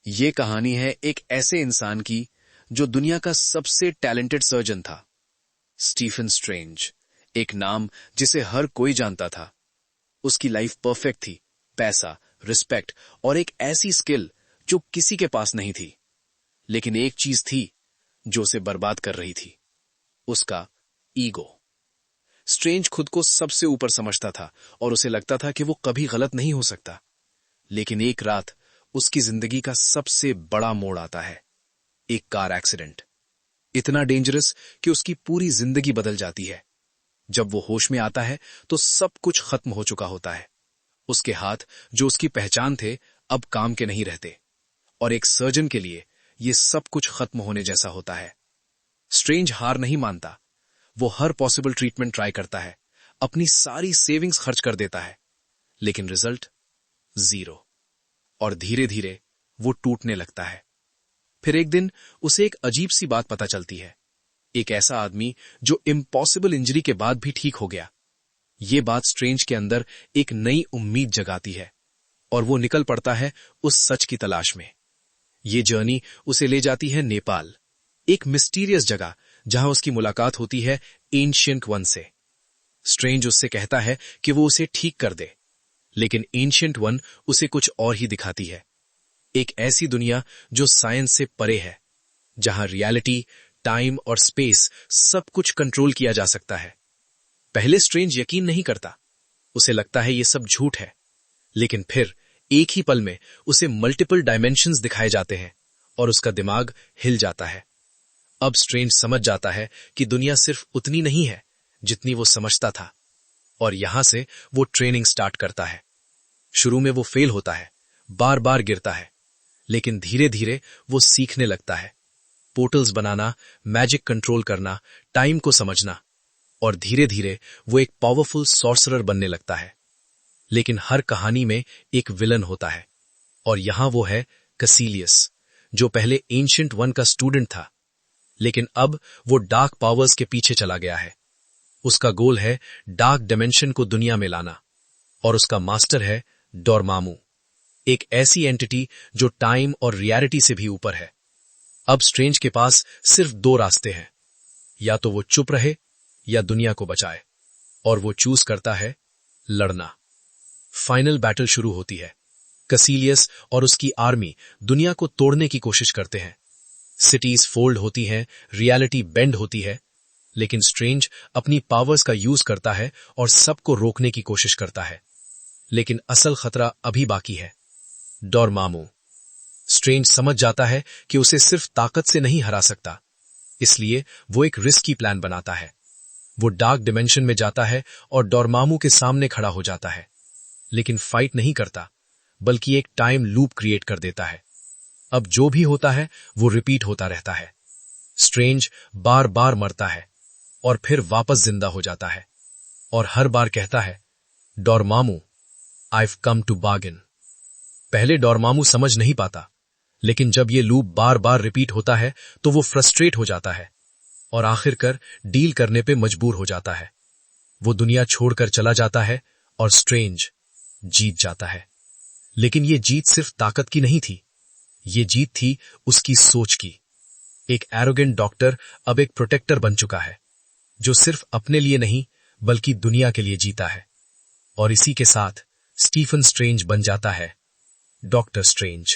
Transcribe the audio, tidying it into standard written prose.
ये कहानी है एक ऐसे इंसान की जो दुनिया का सबसे टैलेंटेड सर्जन था। स्टीफन स्ट्रेंज, एक नाम जिसे हर कोई जानता था। उसकी लाइफ परफेक्ट थी, पैसा, रिस्पेक्ट और एक ऐसी स्किल जो किसी के पास नहीं थी। लेकिन एक चीज थी जो उसे बर्बाद कर रही थी, उसका ईगो। स्ट्रेंज खुद को सबसे ऊपर समझता था और उसे लगता था कि वो कभी गलत नहीं हो सकता। लेकिन एक रात उसकी जिंदगी का सबसे बड़ा मोड़ आता है, एक कार एक्सीडेंट। इतना डेंजरस कि उसकी पूरी जिंदगी बदल जाती है। जब वो होश में आता है तो सब कुछ खत्म हो चुका होता है। उसके हाथ जो उसकी पहचान थे अब काम के नहीं रहते, और एक सर्जन के लिए ये सब कुछ खत्म होने जैसा होता है। स्ट्रेंज हार नहीं मानता। वो हर पॉसिबल ट्रीटमेंट ट्राई करता है, अपनी सारी सेविंग्स खर्च कर देता है, लेकिन रिजल्ट जीरो। और धीरे धीरे वो टूटने लगता है। फिर एक दिन उसे एक अजीब सी बात पता चलती है। एक ऐसा आदमी जो इम्पॉसिबल इंजरी के बाद भी ठीक हो गया। ये बात स्ट्रेंज के अंदर एक नई उम्मीद जगाती है और वो निकल पड़ता है उस सच की तलाश में। ये जर्नी उसे ले जाती है नेपाल, एक मिस्टीरियस जगह जहां उसकी मुलाकात होती है एंशिएंट वन से। स्ट्रेंज उससे कहता है कि वो उसे ठीक कर दे, लेकिन एंशिएंट वन उसे कुछ और ही दिखाती है। एक ऐसी दुनिया जो साइंस से परे है, जहां रियलिटी, टाइम और स्पेस सब कुछ कंट्रोल किया जा सकता है। पहले स्ट्रेंज यकीन नहीं करता। उसे लगता है ये सब झूठ है, लेकिन फिर एक ही पल में उसे मल्टीपल डायमेंशंस दिखाए जाते हैं और उसका दिमाग हिल जाता है। अब स्ट्रेंज समझ जाता है कि दुनिया सिर्फ उतनी नहीं है जितनी वो समझता था, और यहां से वो ट्रेनिंग स्टार्ट करता है। शुरू में वो फेल होता है, बार बार गिरता है, लेकिन धीरे धीरे वो सीखने लगता है। पोर्टल्स बनाना, मैजिक कंट्रोल करना, टाइम को समझना, और धीरे धीरे वो एक पावरफुल सॉर्सरर बनने लगता है। लेकिन हर कहानी में एक विलन होता है, और यहां वो है कसीलियस, जो पहले एंशिएंट वन का स्टूडेंट था, लेकिन अब वो डार्क पावर्स के पीछे चला गया है। उसका गोल है डार्क डायमेंशन को दुनिया में लाना, और उसका मास्टर है डोरमामू, एक ऐसी एंटिटी जो टाइम और रियलिटी से भी ऊपर है। अब स्ट्रेंज के पास सिर्फ दो रास्ते हैं, या तो वो चुप रहे या दुनिया को बचाए, और वो चूज करता है लड़ना। फाइनल बैटल शुरू होती है। कसीलियस और उसकी आर्मी दुनिया को तोड़ने की कोशिश करते हैं। सिटीज फोल्ड होती हैं, रियलिटी बेंड होती है, लेकिन स्ट्रेंज अपनी पावर्स का यूज करता है और सबको रोकने की कोशिश करता है। लेकिन असल खतरा अभी बाकी है, डोरमामू। स्ट्रेंज समझ जाता है कि उसे सिर्फ ताकत से नहीं हरा सकता, इसलिए वो एक रिस्की प्लान बनाता है। वो डार्क डिमेंशन में जाता है और डोरमामू के सामने खड़ा हो जाता है, लेकिन फाइट नहीं करता, बल्कि एक टाइम लूप क्रिएट कर देता है। अब जो भी होता है वो रिपीट होता रहता है। स्ट्रेंज बार बार मरता है और फिर वापस जिंदा हो जाता है, और हर बार कहता है, Dormammu, I've come to bargain। पहले डोरमामू समझ नहीं पाता, लेकिन जब ये लूप बार बार रिपीट होता है तो वो फ्रस्ट्रेट हो जाता है और आखिरकार डील करने पे मजबूर हो जाता है। वो दुनिया छोड़कर चला जाता है और स्ट्रेंज जीत जाता है। लेकिन ये जीत सिर्फ ताकत की नहीं थी, ये जीत थी उसकी सोच की। एक एरोगेंट डॉक्टर अब एक प्रोटेक्टर बन चुका है, जो सिर्फ अपने लिए नहीं बल्कि दुनिया के लिए जीता है। और इसी के साथ स्टीफन स्ट्रेंज बन जाता है डॉक्टर स्ट्रेंज।